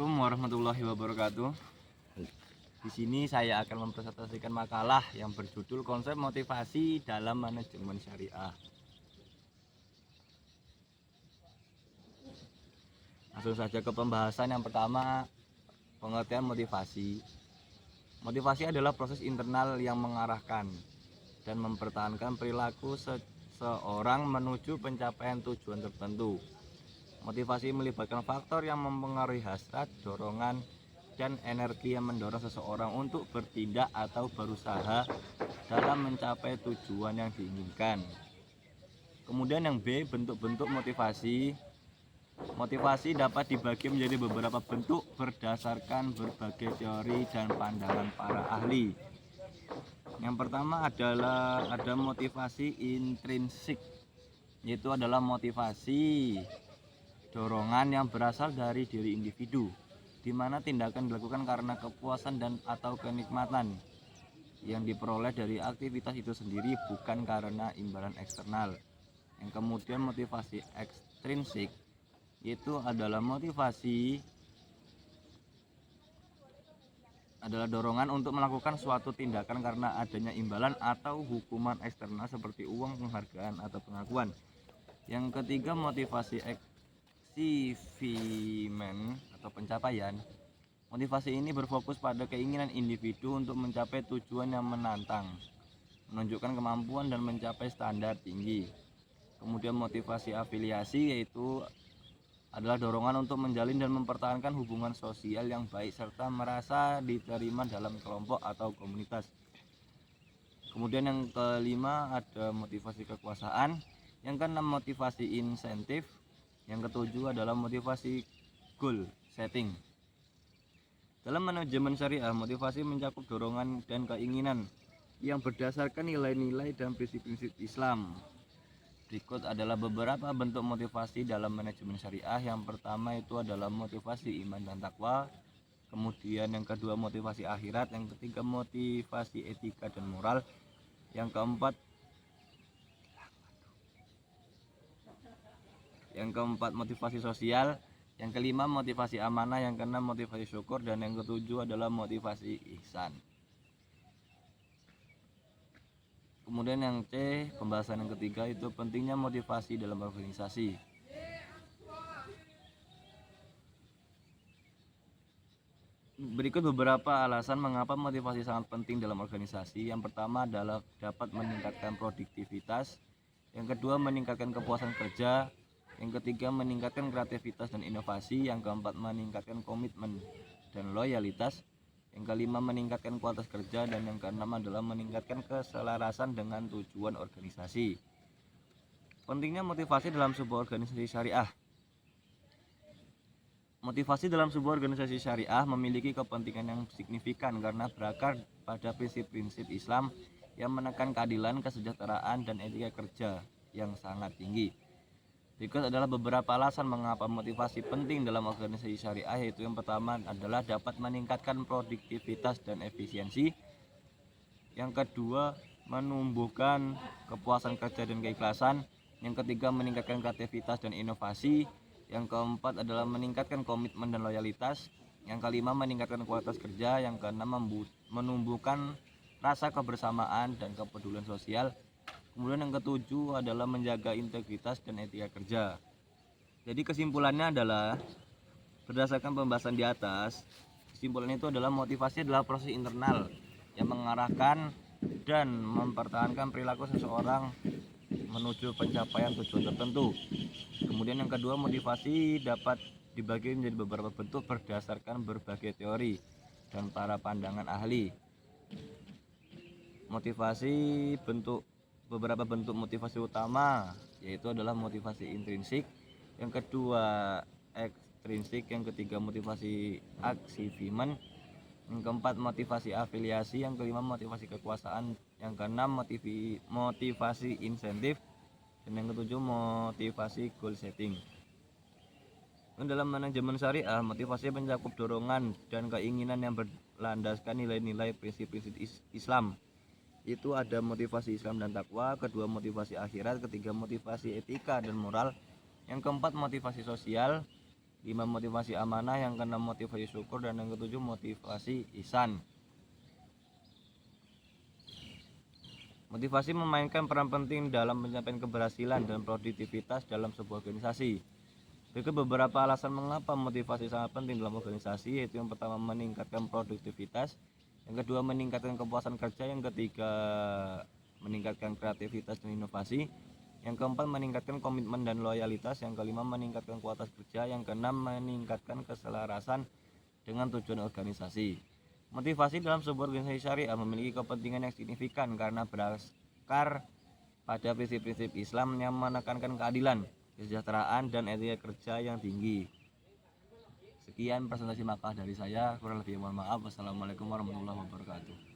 Assalamualaikum warahmatullahi wabarakatuh. Di sini saya akan mempresentasikan makalah yang berjudul konsep motivasi dalam manajemen syariah. Langsung saja ke pembahasan. Yang pertama, pengertian motivasi. Motivasi adalah proses internal yang mengarahkan dan mempertahankan perilaku seseorang menuju pencapaian tujuan tertentu. Motivasi melibatkan faktor yang mempengaruhi hasrat, dorongan, dan energi yang mendorong seseorang untuk bertindak atau berusaha dalam mencapai tujuan yang diinginkan. Kemudian yang B, bentuk-bentuk motivasi. Motivasi dapat dibagi menjadi beberapa bentuk berdasarkan berbagai teori dan pandangan para ahli. Yang pertama adalah ada motivasi intrinsik, yaitu adalah motivasi dorongan yang berasal dari diri individu, di mana tindakan dilakukan karena kepuasan dan atau kenikmatan yang diperoleh dari aktivitas itu sendiri, bukan karena imbalan eksternal. Yang kemudian motivasi ekstrinsik, yaitu adalah motivasi adalah dorongan untuk melakukan suatu tindakan karena adanya imbalan atau hukuman eksternal seperti uang, penghargaan, atau pengakuan. Yang ketiga, motivasi achievement atau pencapaian. Motivasi ini berfokus pada keinginan individu untuk mencapai tujuan yang menantang, menunjukkan kemampuan dan mencapai standar tinggi. Kemudian motivasi afiliasi, yaitu adalah dorongan untuk menjalin dan mempertahankan hubungan sosial yang baik serta merasa diterima dalam kelompok atau komunitas. Kemudian yang kelima ada motivasi kekuasaan. Yang keenam motivasi insentif. Yang ketujuh adalah motivasi goal setting. Dalam manajemen syariah, motivasi mencakup dorongan dan keinginan yang berdasarkan nilai-nilai dan prinsip-prinsip Islam. Berikut adalah beberapa bentuk motivasi dalam manajemen syariah. Yang pertama itu adalah motivasi iman dan takwa. Kemudian yang kedua motivasi akhirat. Yang ketiga motivasi etika dan moral. Yang keempat motivasi sosial. Yang kelima motivasi amanah. Yang keenam motivasi syukur. Dan yang ketujuh adalah motivasi ihsan. Kemudian yang C, pembahasan yang ketiga itu pentingnya motivasi dalam organisasi. Berikut beberapa alasan mengapa motivasi sangat penting dalam organisasi. Yang pertama adalah dapat meningkatkan produktivitas. Yang kedua meningkatkan kepuasan kerja. Yang ketiga meningkatkan kreativitas dan inovasi. Yang keempat meningkatkan komitmen dan loyalitas. Yang kelima meningkatkan kualitas kerja. Dan yang keenam adalah meningkatkan keselarasan dengan tujuan organisasi. Pentingnya motivasi dalam sebuah organisasi syariah. Motivasi dalam sebuah organisasi syariah memiliki kepentingan yang signifikan karena berakar pada prinsip-prinsip Islam yang menekan keadilan, kesejahteraan, dan etika kerja yang sangat tinggi. Berikut adalah beberapa alasan mengapa motivasi penting dalam organisasi syariah, yaitu yang pertama adalah dapat meningkatkan produktivitas dan efisiensi. Yang kedua, menumbuhkan kepuasan kerja dan keikhlasan. Yang ketiga, meningkatkan kreativitas dan inovasi. Yang keempat adalah meningkatkan komitmen dan loyalitas. Yang kelima, meningkatkan kualitas kerja. Yang keenam, menumbuhkan rasa kebersamaan dan kepedulian sosial. Kemudian yang ketujuh adalah menjaga integritas dan etika kerja. Jadi kesimpulannya adalah berdasarkan pembahasan di atas, kesimpulan itu adalah motivasi adalah proses internal yang mengarahkan dan mempertahankan perilaku seseorang menuju pencapaian tujuan tertentu. Kemudian yang kedua, motivasi dapat dibagi menjadi beberapa bentuk berdasarkan berbagai teori dan para pandangan ahli. Beberapa bentuk motivasi utama yaitu adalah motivasi intrinsik, yang kedua ekstrinsik, yang ketiga motivasi achievement, yang keempat motivasi afiliasi, yang kelima motivasi kekuasaan, yang keenam motivasi insentif, dan yang ketujuh motivasi goal setting. Dalam manajemen syariah, motivasi mencakup dorongan dan keinginan yang berlandaskan nilai-nilai prinsip-prinsip Islam. Itu ada motivasi Islam dan takwa, kedua motivasi akhirat, ketiga motivasi etika dan moral, yang keempat motivasi sosial, 5 motivasi amanah, yang keenam motivasi syukur, dan yang ketujuh motivasi ihsan. Motivasi memainkan peran penting dalam pencapaian keberhasilan dan produktivitas dalam sebuah organisasi. Berikut beberapa alasan mengapa motivasi sangat penting dalam organisasi, yaitu yang pertama meningkatkan produktivitas, yang kedua meningkatkan kepuasan kerja, yang ketiga meningkatkan kreativitas dan inovasi, yang keempat meningkatkan komitmen dan loyalitas, yang kelima meningkatkan kualitas kerja, yang keenam meningkatkan keselarasan dengan tujuan organisasi. Motivasi dalam sebuah organisasi syariah memiliki kepentingan yang signifikan karena berakar pada prinsip-prinsip Islam yang menekankan keadilan, kesejahteraan, dan etika kerja yang tinggi. Sekian presentasi makalah dari saya, kurang lebih mohon maaf. Wassalamualaikum warahmatullahi wabarakatuh.